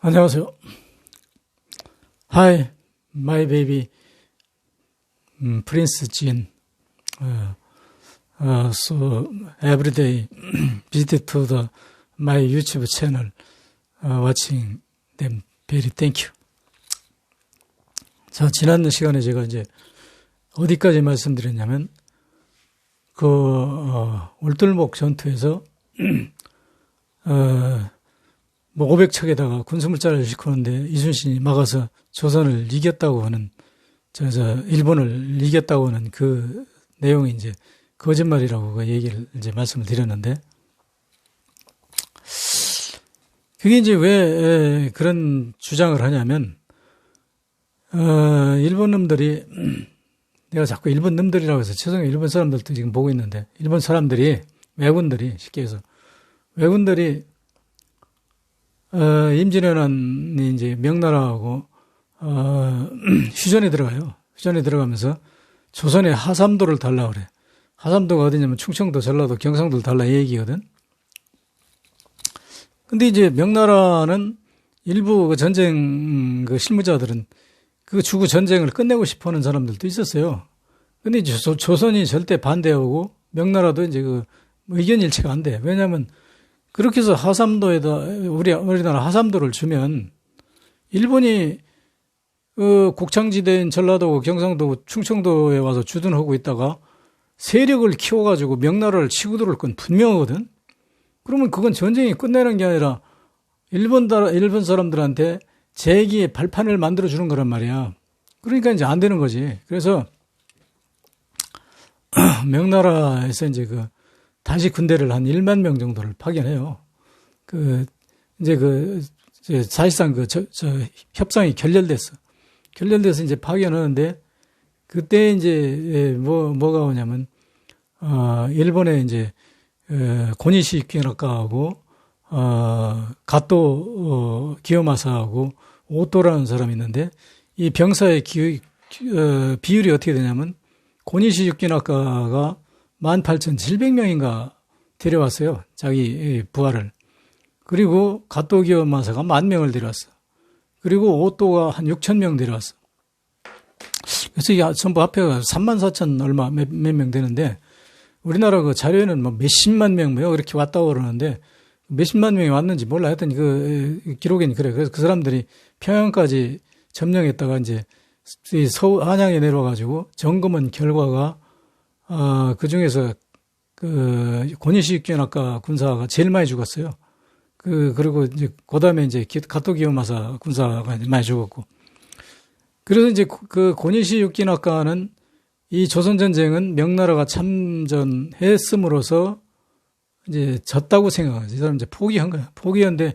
안녕하세요. Hi, my baby, Prince Jin. So every day visit to my YouTube channel, watching them. Very thank you. 자, 지난 시간에 제가 이제 어디까지 말씀드렸냐면 울들목 전투에서 500척에다가 군수물자를 싣고는데 이순신이 막아서 조선을 이겼다고 하는, 일본을 이겼다고 하는 그 내용이 이제 거짓말이라고 그 얘기를 이제 말씀을 드렸는데, 그게 이제 왜 그런 주장을 하냐면, 일본 놈들이, 내가 자꾸 일본 놈들이라고 해서 죄송해요. 일본 사람들도 지금 보고 있는데, 일본 사람들이, 왜군들이, 쉽게 해서, 왜군들이 임진왜란이 이제 명나라하고 휴전에 들어가요. 휴전에 들어가면서 조선의 하삼도를 달라 그래. 하삼도가 어디냐면 충청도, 전라도, 경상도를 달라 이 얘기거든. 근데 이제 명나라는 일부 그 전쟁 그 실무자들은 그 주구 전쟁을 끝내고 싶어 하는 사람들도 있었어요. 근데 이제 조선이 절대 반대하고 명나라도 이제 그 의견 일치가 안 돼. 왜냐면 그렇게 해서 하삼도에다, 우리나라 하삼도를 주면, 일본이, 곡창지대인 전라도, 경상도, 충청도에 와서 주둔하고 있다가 세력을 키워가지고 명나라를 치고 들어올 건 분명하거든? 그러면 그건 전쟁이 끝내는 게 아니라 일본 사람들한테 재기의 발판을 만들어주는 거란 말이야. 그러니까 이제 안 되는 거지. 그래서, 명나라에서 이제 다시 군대를 한 1만 명 정도를 파견해요. 사실상 협상이 결렬돼서 이제 파견하는데, 그때 이제, 뭐가 오냐면, 일본의 이제, 고니시 유키나카하고, 가토, 기요마사하고, 오토라는 사람이 있는데, 이 병사의 비율이 어떻게 되냐면, 고니시 유키나카가 18,700명인가 데려왔어요. 자기 부하를. 그리고 가토 기요마사가 10,000명을 데려왔어. 그리고 오토가 한 6,000명 데려왔어. 그래서 이게 전부 합해가 34,000 얼마 몇 명 되는데, 우리나라 그 자료에는 뭐 몇십만 명 이렇게 왔다고 그러는데, 몇십만 명이 왔는지 몰라. 하여튼 기록에는 그래. 그래서 그 사람들이 평양까지 점령했다가 이제 한양에 내려와가지고 점검한 결과가 그 중에서, 고니시 유키나카 군사가 제일 많이 죽었어요. 그리고 이제, 그 다음에 이제, 가토 기요마사 군사가 많이 죽었고. 그래서 이제, 고니시 유키나카는 이 조선전쟁은 명나라가 참전했음으로써 이제 졌다고 생각하지. 이 사람 이제 포기한 거야. 포기한데,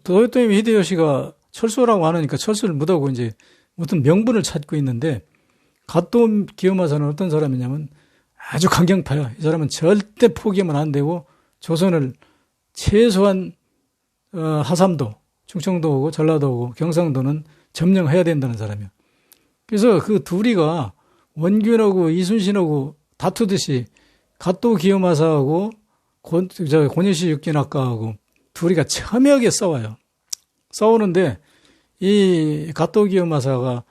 도요토미 히데요시가 철수라고 하니까 철수를 못하고 이제 어떤 명분을 찾고 있는데, 가토 기요마사는 어떤 사람이냐면 아주 강경파야. 이 사람은 절대 포기하면 안 되고 조선을 최소한 하삼도, 충청도하고 전라도하고 경상도는 점령해야 된다는 사람이야. 그래서 그 둘이가 원균하고 이순신하고 다투듯이 가토 기요마사하고 고니시 유키나카하고 둘이가 첨예하게 싸워요. 싸우는데 이 가토 기요마사가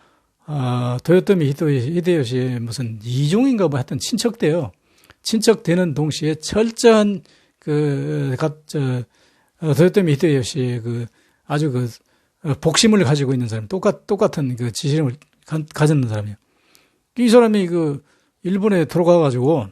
도요토미 히데요시의 무슨 이종인가 뭐 하여튼 친척돼요. 친척되는 동시에 철저한 도요토미 히데요시의 아주 복심을 가지고 있는 사람, 똑같은 지심을 가졌는 사람이에요. 이 사람이 일본에 들어가가지고,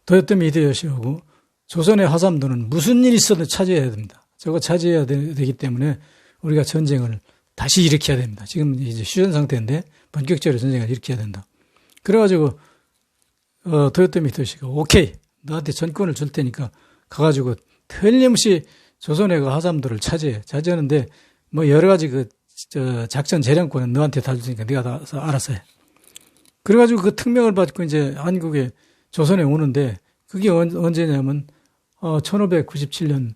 도요토미 히데요시하고 조선의 하삼도는 무슨 일이 있어도 차지해야 됩니다. 저거 차지해야 되기 때문에 우리가 전쟁을 다시 일으켜야 됩니다. 지금 이제 휴전 상태인데 본격적으로 전쟁을 일으켜야 된다. 그래가지고 도요토미 히데요시가 오케이, 너한테 전권을 줄 테니까 가가지고 틀림없이 조선의 하삼도를 차지하는데 뭐 여러 가지 작전 재량권은 너한테 다 줄 테니까 네가 다 알아서 해. 그래가지고 그 특명을 받고 이제 한국에 조선에 오는데, 그게 언제냐면 1597년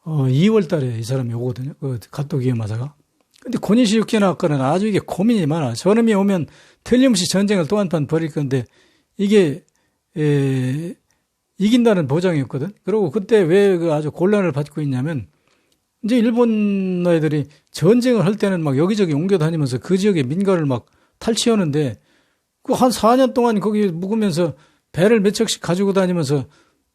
2월 달에 이 사람이 오거든요. 가토 기요마사가. 근데 고니시 유키나카는 아주 이게 고민이 많아. 저놈이 오면 틀림없이 전쟁을 또 한 판 벌일 건데, 이게 이긴다는 보장이었거든. 그리고 그때 왜 그 아주 곤란을 받고 있냐면 이제 일본 애들이 전쟁을 할 때는 막 여기저기 옮겨 다니면서 그 지역의 민가를 막 탈취하는데 그 한 4년 동안 거기 묵으면서 배를 몇 척씩 가지고 다니면서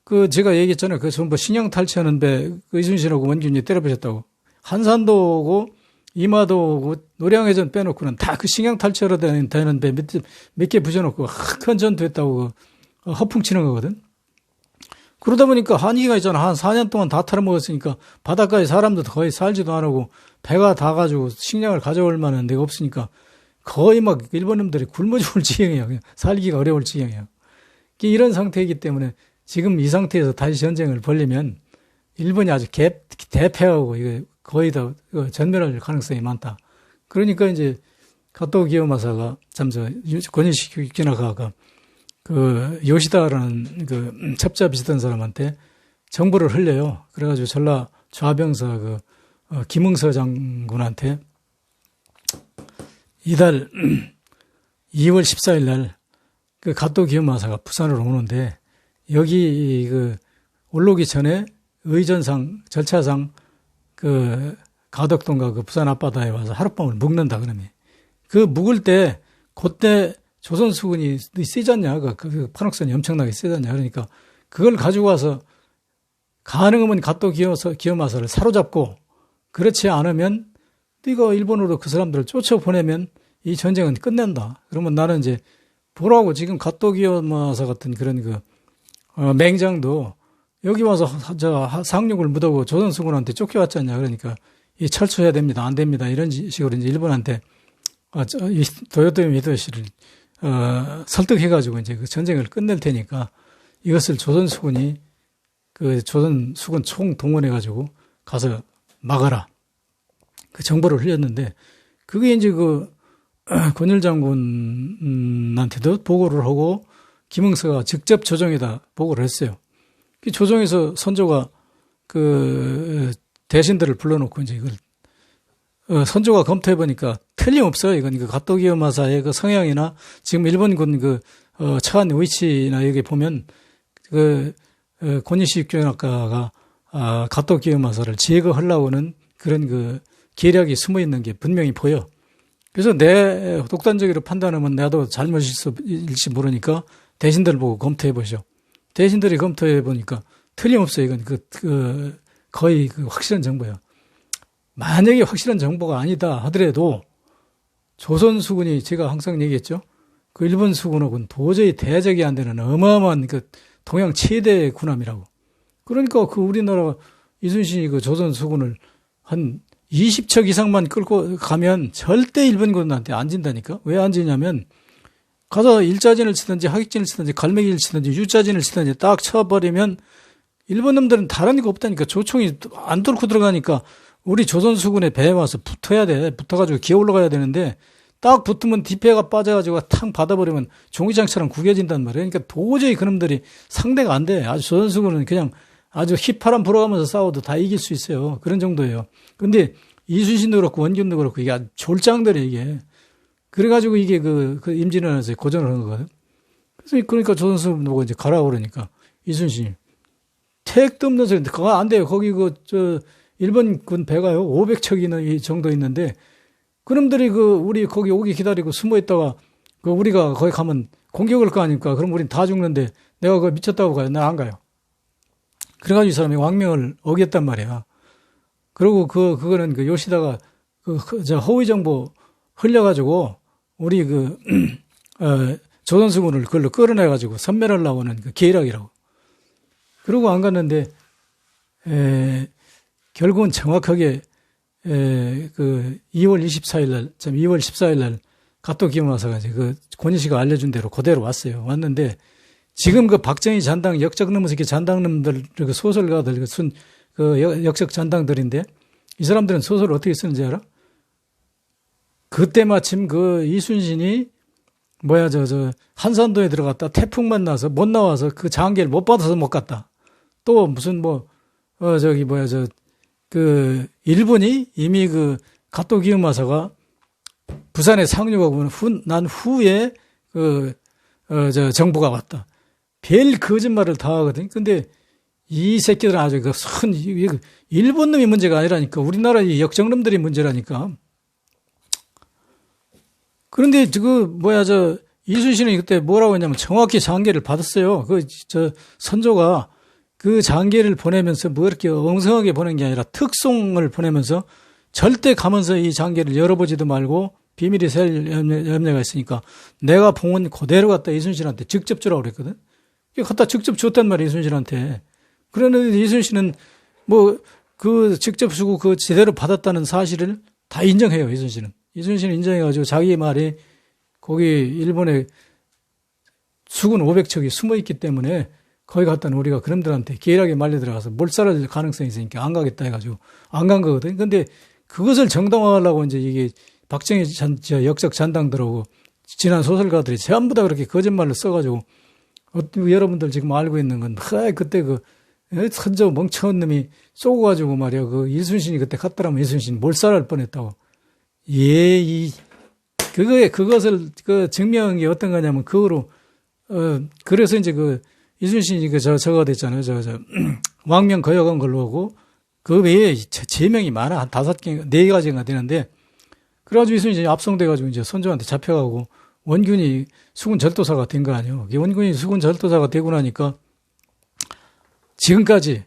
그 제가 얘기했잖아요. 그 전부 식량 탈취하는 배 그 이순신하고 원균이 때려부셨다고. 한산도 오고 이마도 오고 노량해전 빼놓고는 다 그 식량 탈취하러 다니는 배 몇 개 부셔놓고 큰 전투했다고 허풍치는 거거든. 그러다 보니까 한기가 있잖아. 한 4년 동안 다 털어먹었으니까 바닷가에 사람도 거의 살지도 안 하고 배가 다 가지고 식량을 가져올 만한 데가 없으니까 거의 막 일본 놈들이 굶어 죽을 지경이야. 살기가 어려울 지경이야. 이런 상태이기 때문에 지금 이 상태에서 다시 전쟁을 벌리면 일본이 아주 대패하고 이거 거의 다 전멸할 가능성이 많다. 그러니까 이제 가토 기요마사가 고니시 유키나가가 그 요시다라는 그 첩자 비슷한 사람한테 정보를 흘려요. 그래가지고 전라 좌병사 그 김응서 장군한테 이달 2월 14일 날 그 가토 기요마사가 부산으로 오는데 여기 그 올라오기 전에 의전상 절차상 그 가덕동과 그 부산 앞바다에 와서 하룻밤을 묵는다 그러면 그 묵을 때 그때 조선 수군이 세지 않냐 그 판옥선이 엄청나게 세지 않냐 그러니까 그걸 가지고 와서 가능하면 가토 기요마사를 사로잡고 그렇지 않으면 이거 일본으로 그 사람들을 쫓아보내면 이 전쟁은 끝낸다. 그러면 나는 이제 보라고 지금 가토 기요마사 같은 그런 그 맹장도 여기 와서 상륙을 묻어고 조선 수군한테 쫓겨왔지 않냐 그러니까 이 철수해야 됩니다. 안 됩니다. 이런 식으로 이제 일본한테 이 도요토미 히데요시를 설득해가지고 이제 그 전쟁을 끝낼 테니까 이것을 조선 수군이 그 조선 수군 총 동원해가지고 가서 막아라. 그 정보를 흘렸는데 그게 이제 그 권율 장군한테도 보고를 하고 김응서가 직접 조정에다 보고를 했어요. 그 조정에서 선조가 그 대신들을 불러놓고 이제 이걸 선조가 검토해보니까 틀림없어요. 이건 그 가토 기요마사의 그 성향이나 지금 일본군 그 처한 위치나 여기 보면 그 고니시 육경학과가 가토 기요마사를 제거하려고는 그런 그 계략이 숨어 있는 게 분명히 보여. 그래서 내 독단적으로 판단하면 나도 잘못일지 모르니까 대신들을 보고 검토해 보죠. 대신들이 검토해 보니까 틀림없어요. 이건 거의 그 확실한 정보야. 만약에 확실한 정보가 아니다 하더라도 조선 수군이 제가 항상 얘기했죠. 그 일본 수군하고는 도저히 대적이 안 되는 어마어마한 그 동양 최대 군함이라고. 그러니까 그 우리나라 이순신이 그 조선 수군을 한 20척 이상만 끌고 가면 절대 일본군한테 안 진다니까. 왜 안 지냐면 가서 일자진을 치든지 하객진을 치든지 갈매기를 치든지 유자진을 치든지 딱 쳐버리면 일본 놈들은 다른 거 없다니까. 조총이 안 뚫고 들어가니까 우리 조선 수군의 배에 와서 붙어야 돼. 붙어가지고 기어 올라가야 되는데 딱 붙으면 뒷배가 빠져가지고 탕 받아버리면 종이장처럼 구겨진단 말이에요. 그러니까 도저히 그놈들이 상대가 안 돼. 아주 조선 수군은 그냥 아주 휘파람 불어가면서 싸워도 다 이길 수 있어요. 그런 정도예요. 근데 이순신도 그렇고 원균도 그렇고 이게 아주 졸장들이에요, 이게. 그래가지고 이게 그 임진왜란에서 고전을 한 거거든. 그래서 그러니까 조선수군 보고 이제 가라고 그러니까 이순신이 택도 없는 소리인데 그거 안 돼요. 거기 일본군 배가요 500척이나 정도 있는데 그놈들이 우리 거기 오기 기다리고 숨어 있다가 우리가 거기 가면 공격을 거 아닙니까? 그럼 우린 다 죽는데 내가 그거 미쳤다고 가요? 난 안 가요. 그래가지고 이 사람이 왕명을 어겼단 말이야. 그리고 그거는 요시다가 허위 정보 흘려가지고 우리 조선수군을 그걸로 끌어내가지고 섬멸하려고 하는 그 계략이라고. 그러고 안 갔는데, 결국은 정확하게, 2월 24일 날, 2월 14일 날, 가토 기요마사가 이제 고니시가 알려준 대로 그대로 왔어요. 왔는데, 지금 박정희 잔당, 역적 놈의 잔당놈들, 소설가들, 역적 잔당들인데, 이 사람들은 소설을 어떻게 쓰는지 알아? 그때 마침 이순신이, 한산도에 들어갔다 태풍만 나서 못 나와서 그 장계를 못 받아서 못 갔다. 또 무슨 일본이 이미 가토 기요마사가 부산에 상륙하고 난 후에 정보가 왔다. 별 거짓말을 다 하거든. 근데 이 새끼들은 아주 일본 놈이 문제가 아니라니까. 우리나라 이 역정놈들이 문제라니까. 그런데 이순신이 그때 뭐라고 했냐면 정확히 장계를 받았어요. 선조가 그 장계를 보내면서 뭐 이렇게 엉성하게 보낸 게 아니라 특송을 보내면서 절대 가면서 이 장계를 열어보지도 말고 비밀이 셀 염려가 있으니까 내가 봉은 그대로 갖다 이순신한테 직접 주라고 그랬거든. 갖다 직접 줬단 말이야, 이순신한테. 그러는데 이순신은 직접 주고 제대로 받았다는 사실을 다 인정해요, 이순신은. 이순신은 인정해가지고 자기 말이 거기 일본에 수군 500척이 숨어있기 때문에 거기 갔다는 우리가 그놈들한테 기일하게 말려 들어가서 몰살할 가능성이 있으니까 안 가겠다 해가지고 안 간 거거든. 근데 그것을 정당화하려고 이제 이게 박정희 역적 잔당들하고 지난 소설가들이 전부 다 그렇게 거짓말을 써가지고 여러분들 지금 알고 있는 건 그때 선조 멍청한 놈이 쏘고가지고 말이야 이순신이 그때 갔더라면 이순신 몰살할 뻔했다고. 그것을 증명한 게 어떤 거냐면 그래서 이제 이순신이 저거가 됐잖아요. 왕명 거역한 걸로 하고 그 외에 제명이 많아. 한 5개, 4가지가 되는데 그래가지고 이순신이 압송돼가지고 이제 선조한테 잡혀가고 원균이 수군 절도사가 된 거 아니에요. 원균이 수군 절도사가 되고 나니까 지금까지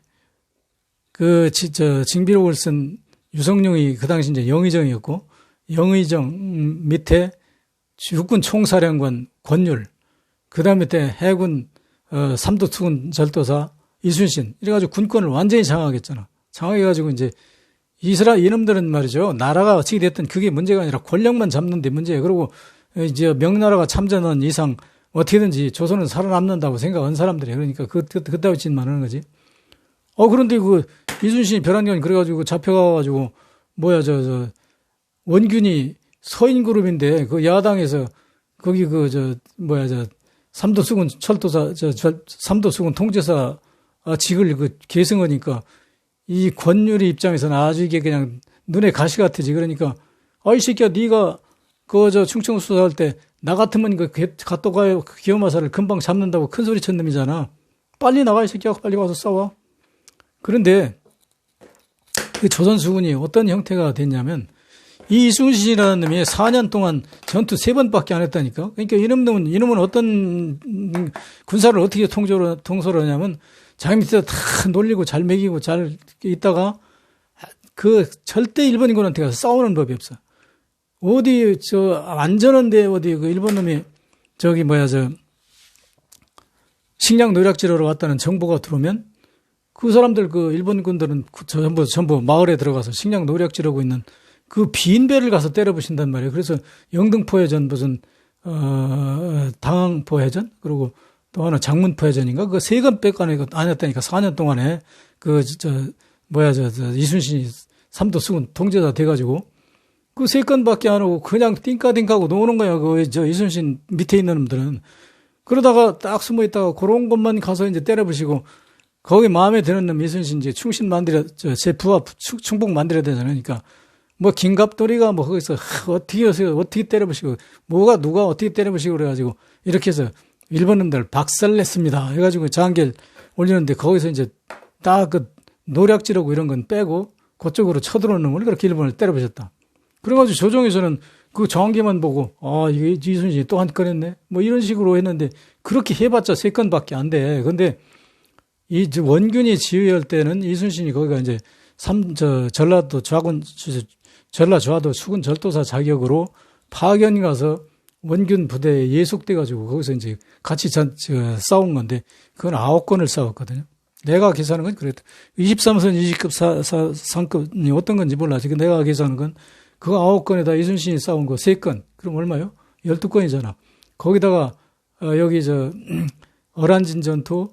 징비록을 쓴 유성룡이 그 당시 이제 영의정이었고 영의정 밑에 육군 총사령관 권율, 그 다음에 해군 삼도수군 절도사 이순신 이래가지고 군권을 완전히 장악했잖아. 장악해가지고 이제 이놈들은 말이죠. 나라가 어떻게 됐든 그게 문제가 아니라 권력만 잡는 데 문제예요. 그리고 이제 명나라가 참전한 이상 어떻게든지 조선은 살아남는다고 생각한 사람들이에요. 그러니까 그따위 짓만 하는 거지. 그런데 이순신이 벼랑견이 그래가지고 잡혀가가지고 원균이 서인그룹인데 야당에서 거기 삼도수군 철도사 삼도수군 통제사 직을 계승하니까 이 권율의 입장에서는 아주 이게 그냥 눈에 가시 같으지. 그러니까 이 새끼야 네가 충청 수사할 때 나 같으면 갓도 가요 기어마사를 금방 잡는다고 큰 소리 친 놈이잖아. 빨리 나가 이 새끼야. 빨리 와서 싸워. 그런데 조선수군이 어떤 형태가 됐냐면 이 이순신이라는 놈이 4년 동안 전투 3번밖에 안 했다니까. 그러니까 이놈은 어떤 군사를 어떻게 통솔을 하냐면 자기 밑에서 다 놀리고 잘 먹이고 잘 있다가 절대 일본인군한테 가서 싸우는 법이 없어. 안전한데 일본 놈이 식량 노략질하러 왔다는 정보가 들어오면 그 사람들 일본군들은 전부 마을에 들어가서 식량 노략질하고 있는 빈 배를 가서 때려부신단 말이에요. 그래서 영등포해전 당항포해전 그리고 또 하나 장문포해전인가 3건 안 했다니까 4년 동안에 이순신이 삼도수군 통제자 돼가지고 3건밖에 안 하고 그냥 띵까띵까하고 노는 거야. 이순신 밑에 있는 놈들은. 그러다가 딱 숨어 있다가 그런 것만 가서 이제 때려부시고 거기 마음에 드는 놈 이순신 이제 제 부하 충북 만들어야 되잖아요. 그러니까 긴갑돌이가 거기서 어떻게 때려부시고 누가 어떻게 때려부시고 그래가지고 이렇게 해서 일본놈들 박살냈습니다 해가지고 장계를 올리는데 거기서 이제 딱 노략질하고 이런 건 빼고 그쪽으로 쳐들어오는 놈을 그렇게 일본을 때려부셨다. 그래가지고 조정에서는 장계만 보고 이게 이순신이 또 한 건 했네 이런 식으로 했는데 그렇게 해봤자 3건밖에 안 돼. 근데 이 원균이 지휘할 때는 이순신이 거기가 이제 전라도 전라좌도 수군 절도사 자격으로 파견 가서 원균 부대에 예속돼가지고 거기서 이제 같이 싸운 건데 그건 9건을 싸웠거든요. 내가 계산한 건 그랬다. 23선 20급 상급이 어떤 건지 몰라. 지금 내가 계산한 건 그거 9건에다 이순신이 싸운 거 3건. 그럼 얼마요? 12건이잖아. 거기다가 여기 어란진 전투,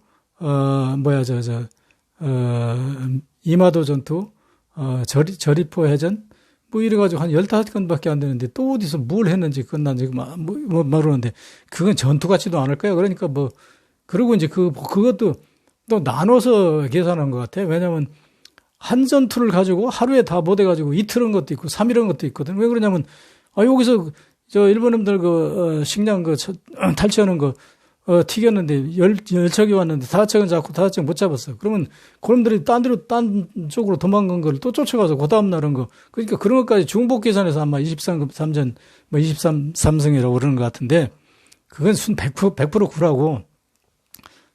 이마도 전투, 저리포 해전, 이래가지고 한 15건밖에 안 되는데 또 어디서 뭘 했는지 그건 난 지금 모르는데 그건 전투 같지도 않을 거야. 그러니까 그리고 이제 그것도 또 나눠서 계산한 것 같아. 왜냐면 한 전투를 가지고 하루에 다 못 해가지고 이틀 한 것도 있고 3일 한 것도 있거든. 왜 그러냐면 여기서 일본 놈들 식량 탈취하는 거 튀겼는데 열 척이 왔는데 다섯 척은 잡고 다섯 척 못 잡았어. 그러면 그놈들이 딴 쪽으로 도망간 걸 또 쫓아가서 그 다음 날 한 거. 그러니까 그런 것까지 중복 계산해서 아마 23승이라고 그러는 것 같은데 그건 순 100% 구라고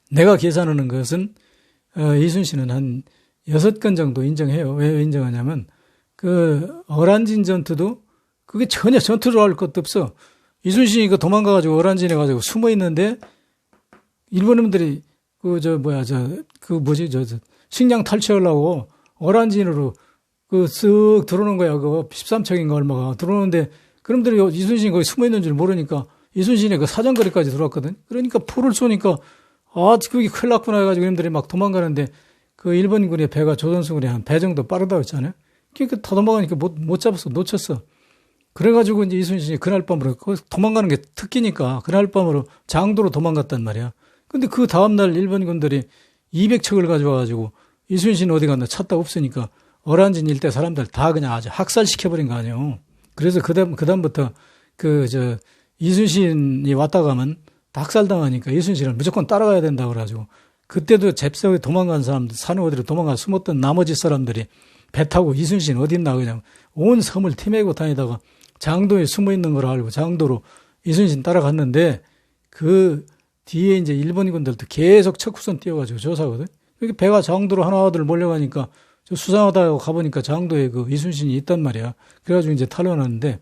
내가 계산하는 것은 이순신은 한 6건 정도 인정해요. 왜 인정하냐면 그 어란진 전투도 그게 전혀 전투를 할 것도 없어. 이순신이 그 도망가가지고 어란진에 가지고 숨어 있는데 일본인들이 식량 탈취하려고 어란진으로 쓱 들어오는 거야. 13척인가 얼마가 들어오는데 그놈들이 이순신이 거기 숨어 있는 줄 모르니까 이순신이 그 사정거리까지 들어왔거든. 그러니까 포를 쏘니까 그게 큰일 났구나 해가지고 이놈들이 막 도망가는데 그 일본군의 배가 조선수군의 한 배 정도 빠르다고 했잖아요. 그러니까 다 도망가니까 못 잡았어. 놓쳤어. 그래가지고 이제 이순신이 그날 밤으로 도망가는 게 특기니까 그날 밤으로 장도로 도망갔단 말이야. 근데 그 다음날 일본군들이 200척을 가져와가지고 이순신 어디 갔나 찾다 없으니까 어란진 일대 사람들 다 그냥 아주 학살시켜버린 거 아니에요. 그래서 그다음부터 이순신이 왔다 가면 다 학살당하니까 이순신을 무조건 따라가야 된다고 그래가지고 그때도 잽싸게 도망간 사람들, 산에 어디로 도망가 숨었던 나머지 사람들이 배 타고 이순신 어디 있나 그냥 온 섬을 티매고 다니다가 장도에 숨어 있는 걸 알고 장도로 이순신 따라갔는데 그 뒤에 이제 일본군들도 계속 척후선 띄워가지고 조사거든. 그렇게 배가 장도로 하나둘 몰려가니까 저 수상하다고 가보니까 장도에 그 이순신이 있단 말이야. 그래가지고 이제 탈환하는데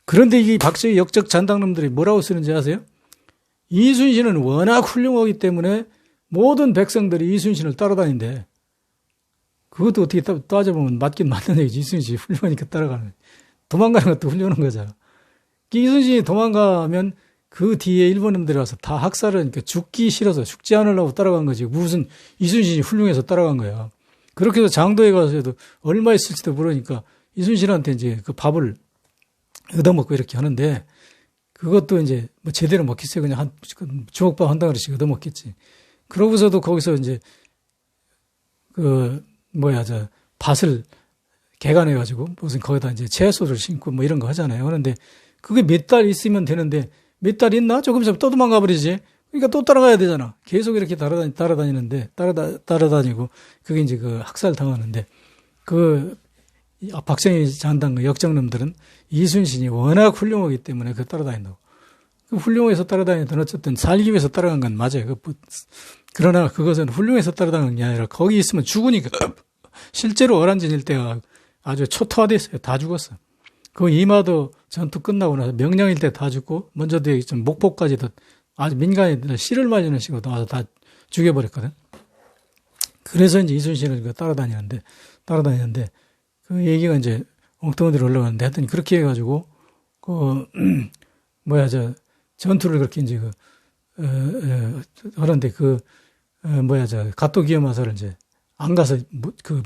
그런데 이 박정희 역적 잔당놈들이 뭐라고 쓰는지 아세요? 이순신은 워낙 훌륭하기 때문에 모든 백성들이 이순신을 따라다닌대. 그것도 어떻게 따져보면 맞긴 맞는 얘기지. 이순신이 훌륭하니까 따라가는 거지. 도망가는 것도 훌륭한 거잖아. 이순신이 도망가면 그 뒤에 일본인들이 와서 다 학살을 하니까 죽기 싫어서 죽지 않으려고 따라간 거지. 무슨 이순신이 훌륭해서 따라간 거야. 그렇게 해서 장도에 가서도 얼마 있을지도 모르니까 이순신한테 이제 그 밥을 얻어먹고 이렇게 하는데 그것도 이제 뭐 제대로 먹겠어요. 그냥 주먹밥 한 덩어리씩 얻어먹겠지. 그러고서도 거기서 이제 밭을 개간해가지고 무슨 거기다 이제 채소를 심고 뭐 이런 거 하잖아요. 그런데 그게 몇 달 있으면 되는데 몇 달 있나? 조금 있으면 또 도망가 버리지. 그러니까 또 따라가야 되잖아. 계속 이렇게 따라다니고 그게 이제 그 학살 당하는데 박정희 잔당 역정놈들은 이순신이 워낙 훌륭하기 때문에 따라다닌다고. 훌륭해서 따라다니던 어쨌든 살기 위해서 따라간 건 맞아요. 그러나 그것은 훌륭해서 따라다니는 게 아니라 거기 있으면 죽으니까 실제로 어란진 일대가 아주 초토화됐어요. 다 죽었어. 그 이마도 전투 끝나고 나서 명량 일대 다 죽고 먼저 좀 목포까지도 아주 민간인들 씨를 말리는 식으로 와서 다 죽여버렸거든. 그래서 이제 이순신을 따라다니는데 그 얘기가 이제 엉뚱한 데로 올라가는데 하여튼 그렇게 해가지고 전투를 그렇게 이제 하는데 가토기요마사를 이제 안 가서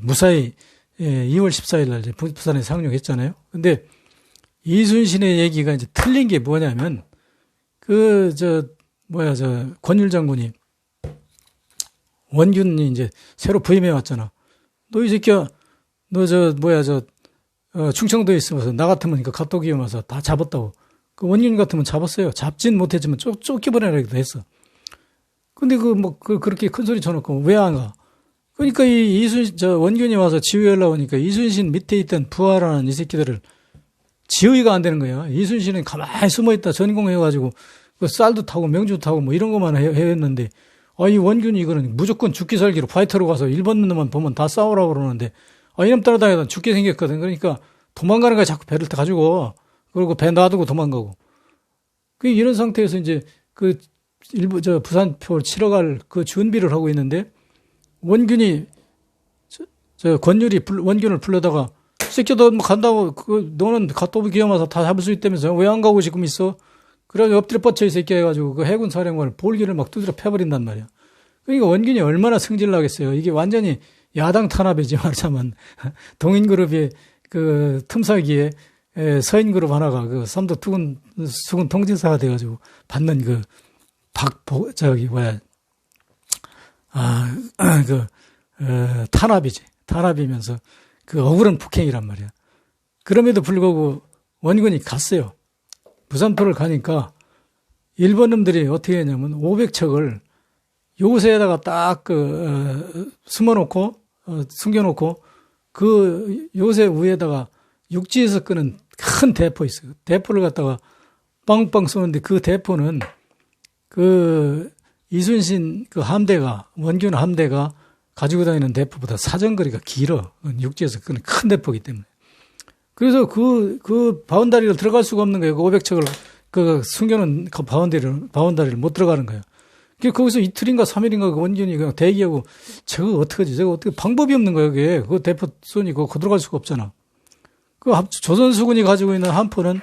무사히 2월 14일 날 이제 부산에 상륙했잖아요. 근데 이순신의 얘기가 이제 틀린 게 뭐냐면 권율 장군이 원균이 이제 새로 부임해 왔잖아. 너 이 새끼야, 충청도에 있으면서 나 같으면 가토기요마사 다 잡았다고. 그 원균 같으면 잡았어요. 잡진 못했지만 쫓겨버리라기도 했어. 근데 그렇게 큰 소리 쳐놓고 왜 안 가? 그러니까 원균이 와서 지휘하려고 하니까 이순신 밑에 있던 부하라는 이 새끼들을 지휘가 안 되는 거야. 이순신은 가만히 숨어있다 전공해가지고 쌀도 타고 명주도 타고 뭐 이런 것만 해왔는데 이 원균이 이거는 무조건 죽기 살기로 파이터로 가서 일본 놈만 보면 다 싸우라고 그러는데 이놈 따라다니다 죽게 생겼거든. 그러니까 도망가는 거야. 자꾸 배를 가지고. 그리고 배 놔두고 도망가고. 이런 상태에서 이제 부산표를 치러 갈 준비를 하고 있는데 원균이 권율이 원균을 불러다가 새끼 너 간다고 너는 가토기요마사 다 잡을 수 있다면서 왜 안 가고 지금 있어? 그래가지고 엎드려 뻗쳐 이 새끼 해가지고 해군 사령관을 볼기를 막 두드려 패버린단 말이야. 그러니까 원균이 얼마나 승질 나겠어요. 이게 완전히 야당 탄압이지 말자면 동인그룹의 틈사기에 서인그룹 하나가 삼도 수군 통진사가 돼가지고 받는 탄압이지. 탄압이면서 억울한 폭행이란 말이야. 그럼에도 불구하고 원군이 갔어요. 부산포를 가니까 일본 놈들이 어떻게 했냐면 500척을 요새에다가 딱 숨겨놓고 그 요새 위에다가 육지에서 끄는 큰 대포 있어요. 대포를 갖다가 빵빵 쏘는데 그 대포는 그 이순신 그 함대가 원균 함대가 가지고 다니는 대포보다 사정거리가 길어. 육지에서 끄는 큰 대포이기 때문에. 그래서 그 바운다리를 들어갈 수가 없는 거예요. 그 500척을 그 숨겨놓은 그 바운다리를 못 들어가는 거예요. 거기서 이틀인가 3일인가 그 원균이 그냥 대기하고 저거 어떡하지? 저거 어떻게 방법이 없는 거예요, 그게. 그 대포 쏘니 그거 들어갈 수가 없잖아. 그 조선수군이 가지고 있는 함포는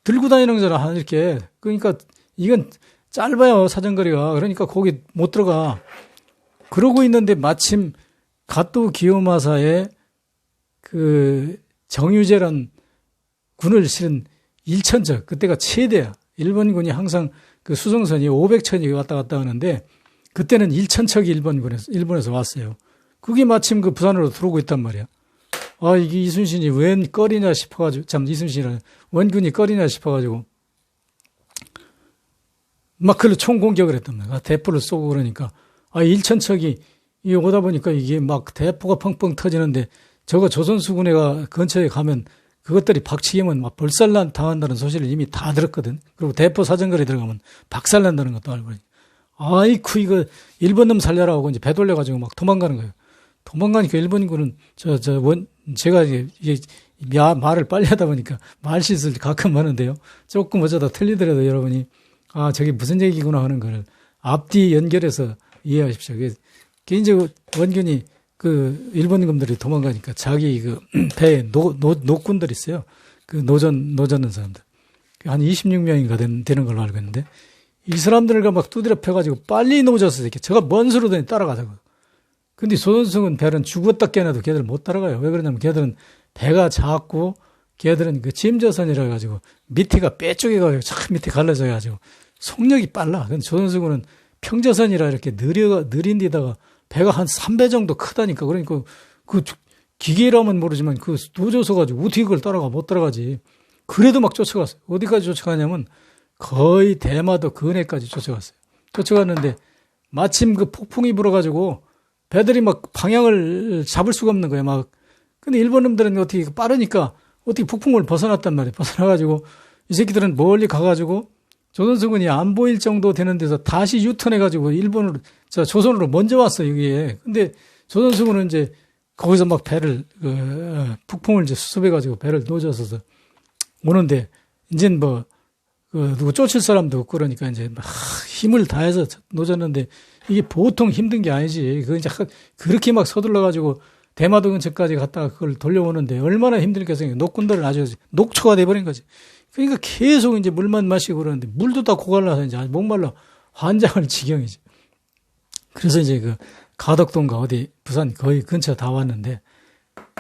들고 다니는 거잖아, 이렇게. 그러니까 이건 짧아요, 사정거리가. 그러니까 거기 못 들어가. 그러고 있는데 마침 가또 기요마사에 그 정유재란 군을 실은 1천척, 그때가 최대야. 일본군이 항상 그 수송선이 500척이 왔다 갔다 하는데 그때는 1천척이 일본에서 왔어요. 그게 마침 그 부산으로 들어오고 있단 말이야. 아, 이게 이순신이 웬 꺼리냐 싶어가지고, 이순신이라는 원군이 꺼리냐 싶어가지고 막 그걸로 총공격을 했단 말이야. 대포를 쏘고 그러니까 1천척이 오다 보니까 이게 막 대포가 펑펑 터지는데 저거 조선수군회가 근처에 가면 그것들이 박치기면 막 벌살난 당한다는 소식을 이미 다 들었거든. 그리고 대포 사정거리 들어가면 박살난다는 것도 알고. 아이쿠, 이거 일본 놈 살려라 하고 이제 배 돌려가지고 막 도망가는 거예요. 도망가니까 일본군은 제가 이게 말을 빨리 하다 보니까 말실수를 가끔 하는데요. 조금 어쩌다 틀리더라도 여러분이 저게 무슨 얘기구나 하는 걸 앞뒤 연결해서 이해하십시오. 개인적으로 원균이 그 일본군들이 도망가니까 자기 그 배에 노군들 있어요. 그 노젓는 사람들. 한 26명인가 되는 걸로 알고 있는데 이 사람들과 막 두드려 펴가지고 빨리 노져서 이렇게 저가 먼 수로더니 따라가자고. 근데 조선승은 배는 죽었다 깨나도 걔들 못 따라가요. 왜 그러냐면 걔들은 배가 작고 걔들은 그 짐저선이라 가지고 밑에가 빼쪽해가지고 참 밑에 갈라져 가지고 속력이 빨라. 근데 조선승은 평저선이라 이렇게 느린 데다가 배가 한 3배 정도 크다니까. 그러니까 그 기계라면 모르지만 그 노져서 가지고 어떻게 그걸 따라가 못 따라가지. 그래도 막 쫓아갔어요. 어디까지 쫓아가냐면 거의 대마도 근해까지 쫓아갔어요. 쫓아갔는데 마침 그 폭풍이 불어가지고 배들이 막 방향을 잡을 수가 없는 거예요. 막. 근데 일본 놈들은 어떻게 빠르니까 어떻게 폭풍을 벗어났단 말이에요. 벗어나가지고 이 새끼들은 멀리 가가지고 조선수군이 안 보일 정도 되는 데서 다시 유턴해가지고 조선으로 먼저 왔어요, 여기에. 근데 조선수군은 이제 거기서 막 배를, 북풍을 이제 수습해가지고 배를 놓쳐서 오는데, 이젠 누구 쫓을 사람도 없고 그러니까 이제 막 힘을 다해서 놓쳤는데 이게 보통 힘든 게 아니지. 이제 그렇게 막 서둘러가지고 대마도 근처까지 갔다가 그걸 돌려오는데 얼마나 힘들겠어요. 녹군들은 아주 녹초가 돼버린 거지. 그러니까 계속 이제 물만 마시고 그러는데 물도 다 고갈라서 이제 아주 목말라 환장할 지경이지. 그래서 이제 그 가덕동가 어디 부산 거의 근처 다 왔는데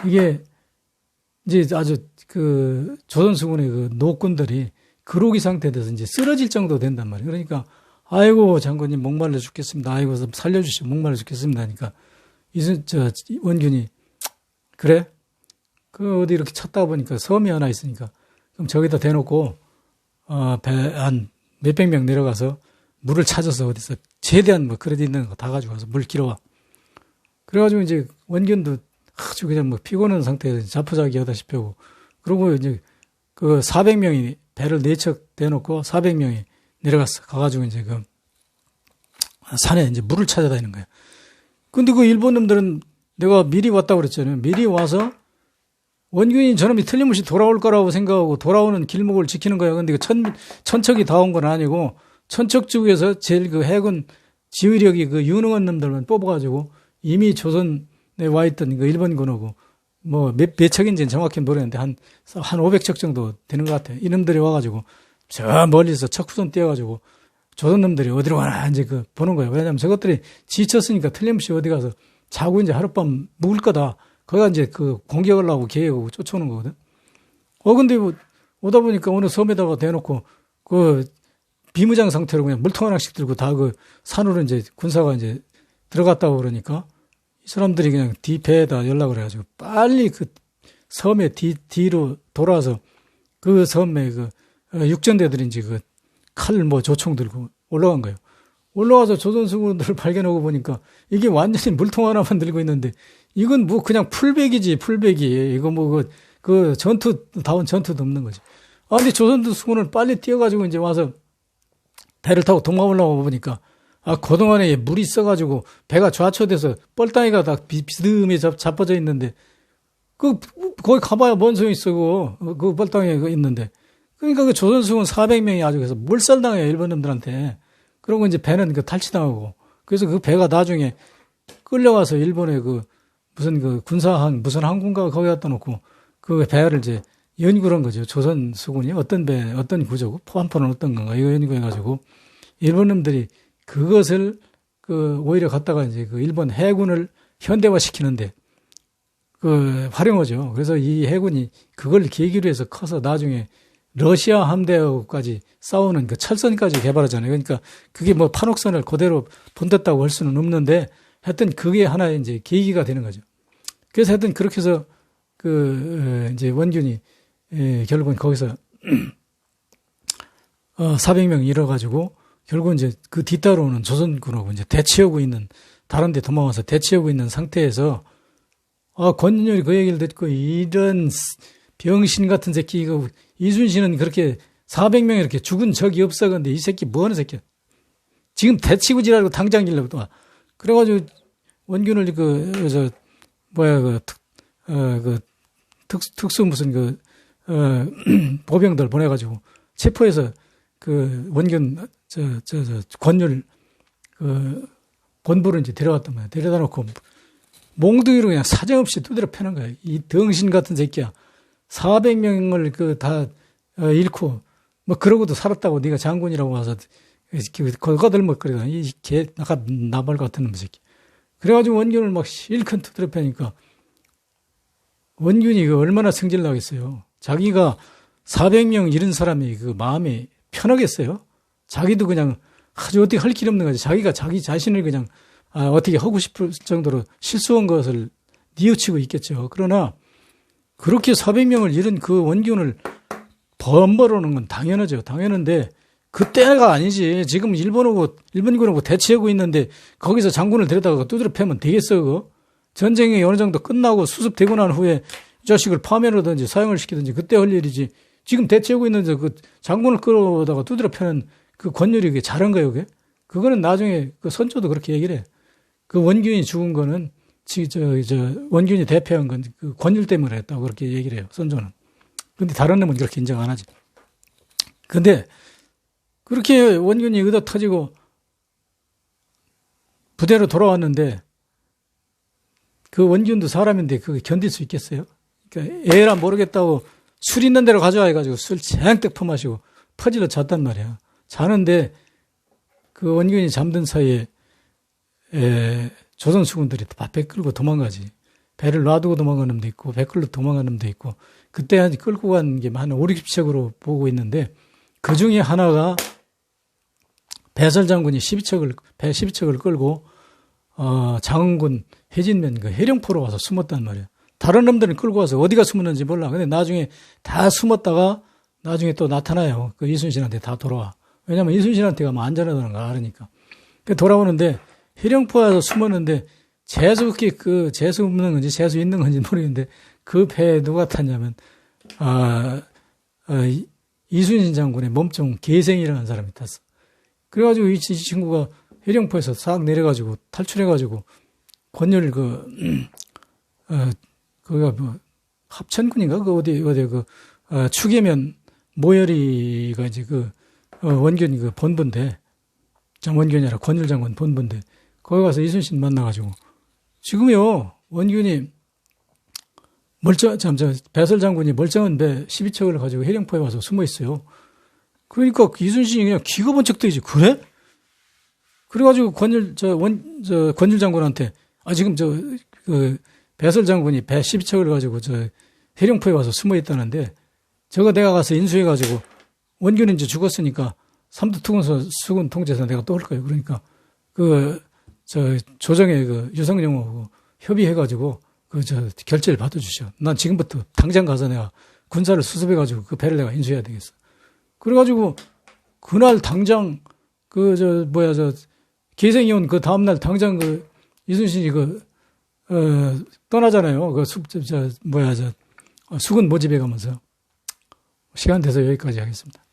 이게 이제 아주 그 조선수군의 그 녹군들이 그로기 상태돼서 이제 쓰러질 정도 된단 말이에요. 그러니까 아이고 장군님 목말라 죽겠습니다. 아이고 살려주시오 목말라 죽겠습니다 하니까 원균이 그래? 그 어디 이렇게 찾다 보니까 섬이 하나 있으니까 그럼 저기다 대놓고 배 한 몇백 명 내려가서 물을 찾아서 어디서 최대한 그래도 있는 거 다 가지고 와서 물 길어와. 그래가지고 이제 원균도 아주 그냥 피곤한 상태에서 자포자기 하다시피 하고 그러고 이제 그 400명이 배를 4척 대놓고 400명이 내려갔어. 가가지고 이제 그 산에 이제 물을 찾아다니는 거야. 근데 그 일본 놈들은 내가 미리 왔다고 그랬잖아요. 미리 와서 원균이 저놈이 틀림없이 돌아올 거라고 생각하고 돌아오는 길목을 지키는 거야. 근데 그 천척이 다 온 건 아니고 천척 쪽에서 제일 그 해군 지휘력이 그 유능한 놈들만 뽑아가지고 이미 조선에 와 있던 그 일본군하고 몇 척인지는 정확히 모르겠는데 한 500척 정도 되는 것 같아요. 이놈들이 와가지고 저 멀리서 척후선 띄어가지고 조선 놈들이 어디로 가나 이제 보는 거예요. 왜냐면 저것들이 지쳤으니까 틀림없이 어디 가서 자고 이제 하룻밤 묵을 거다. 거기가 이제 공격을 하고 계획하고 쫓아오는 거거든. 근데 오다 보니까 어느 섬에다가 대놓고 비무장 상태로 그냥 물통 하나씩 들고 다 산으로 이제 군사가 이제 들어갔다고 그러니까 이 사람들이 그냥 배에다 연락을 해가지고 빨리 섬의 뒤로 돌아서 그 섬에 육전대들인지 칼 뭐 조총 들고 올라간 거예요. 올라가서 조선수군들을 발견하고 보니까 이게 완전히 물통 하나만 들고 있는데 이건 뭐 그냥 풀백이지, 풀백이. 이거 뭐 전투다운 전투도 없는 거지. 아, 근데 조선수군을 빨리 뛰어가지고 이제 와서 배를 타고 도망올라가 보니까 그동안에 물이 있어가지고 배가 좌초돼서 뻘땅이가 다 비스듬히 자빠져 있는데 거기 가봐야 뭔 소용이 있어, 그 뻘땅에 있는데. 그러니까 그 조선수군 400명이 아주 그래서 몰살당해요, 일본 놈들한테. 그러고 이제 배는 탈취당하고. 그래서 그 배가 나중에 끌려가서 일본의 무슨 무슨 항공가 거기 갖다 놓고 그 배를 이제 연구를 한 거죠. 조선수군이 어떤 구조고 포함포는 어떤 건가 이거 연구해가지고 일본 놈들이 그것을 오히려 갖다가 이제 일본 해군을 현대화시키는데 활용하죠. 그래서 이 해군이 그걸 계기로 해서 커서 나중에 러시아 함대하고까지 싸우는 철선까지 개발하잖아요. 그러니까 그게 뭐 판옥선을 그대로 본댔다고 할 수는 없는데 하여튼 그게 하나의 이제 계기가 되는 거죠. 그래서 하여튼 그렇게 해서 이제 원균이 결국은 거기서 400명 잃어가지고 결국은 이제 그 뒤따라오는 조선군하고 이제 대치하고 있는 다른 데 도망와서 대치하고 있는 상태에서 권윤열이 그 얘기를 듣고 이런 병신 같은 새끼 이거 이순신은 그렇게 400명 이렇게 죽은 적이 없어. 근데 이 새끼 뭐 하는 새끼야. 지금 대치고 지라고 당장 일려고 또 와. 그래가지고 원균을 특수 무슨 보병들 보내가지고 체포해서 원균 권율 본부를 이제 데려왔단 말이야. 데려다 놓고 몽둥이로 그냥 사정없이 두드려 패는 거야. 이 덩신 같은 새끼야. 400명을 다 잃고 뭐 그러고도 살았다고 네가 장군이라고 와서 거들먹거리다. 이 개 나발 같은 새끼. 그래가지고 원균을 막 실컷 두드려 패니까 원균이 얼마나 성질 나겠어요. 자기가 400명 잃은 사람이 마음이 편하겠어요. 자기도 그냥 아주 어떻게 할 길 없는 거지. 자기가 자기 자신을 그냥 어떻게 하고 싶을 정도로 실수한 것을 뉘우치고 있겠죠. 그러나 그렇게 400명을 잃은 그 원균을 범벌하는 건 당연하죠. 당연한데 그때가 아니지. 지금 일본군하고 대치하고 있는데 거기서 장군을 데려다가 두드려 패면 되겠어, 그거? 전쟁이 어느 정도 끝나고 수습되고 난 후에 이 자식을 파면하든지 사형을 시키든지 그때 할 일이지. 지금 대치하고 있는데 그 장군을 끌어다가 두드려 패는 그 권율이 그게 잘한 거예요, 그게? 그거는 나중에 선조도 그렇게 얘기를 해. 그 원균이 죽은 거는 원균이 대패한 건 그 권율 때문에 했다고 그렇게 얘기를 해요, 선조는. 근데 다른 놈은 그렇게 인정 안 하지. 근데 그렇게 원균이 의도 터지고 부대로 돌아왔는데 그 원균도 사람인데 그거 견딜 수 있겠어요? 그러니까 에라 모르겠다고 술 있는 데로 가져와 해가지고 술 쟁득 퍼마시고 퍼질러 잤단 말이야. 자는데 그 원균이 잠든 사이에 조선 수군들이 배 끌고 도망가지. 배를 놔두고 도망가는 놈도 있고 배 끌고 도망가는 놈도 있고 그때 한 끌고 간 게 한 5, 60척으로 보고 있는데 그 중에 하나가 배설 장군이 배 12척을 끌고 장흥군 해진면 해령포로 와서 숨었단 말이야. 다른 놈들은 끌고 와서 어디가 숨었는지 몰라. 근데 나중에 다 숨었다가 나중에 또 나타나요. 그 이순신한테 다 돌아와. 왜냐면 이순신한테 가면 안전하다는 걸 알으니까. 돌아오는데 해령포에 와서 숨었는데 재수 없는 건지 재수 있는 건지 모르겠는데 그 배에 누가 탔냐면 이순신 장군의 몸종 계생이라는 사람이 탔어. 그래가지고 이 친구가 해령포에서 싹 내려가지고 탈출해가지고 권율 거기가 뭐 합천군인가 어디 추계면 모열이가 이제 원균이 본부인데 원균이 아니라 권율 장군 본부인데 거기 가서 이순신 만나가지고 지금요 원균이 배설 장군이 멀쩡한 배 12척을 가지고 해령포에 와서 숨어 있어요. 그러니까 이순신이 그냥 기가 번쩍 뜨이지. 그래? 그래가지고 권율 장군한테 지금 배설 장군이 배 12척을 가지고 해령포에 와서 숨어 있다는데 저거 내가 가서 인수해가지고 원균은 이제 죽었으니까 삼두특훈 수군 통제에서 내가 또 할 거예요. 그러니까 조정의 유성룡하고 협의해가지고 결제를 받아주셔. 난 지금부터 당장 가서 내가 군사를 수습해가지고 그 배를 내가 인수해야 되겠어. 그래가지고 그날 당장 계생이온 그 다음날 당장 이순신이 떠나잖아요. 수군 모집해 가면서. 시간 돼서 여기까지 하겠습니다.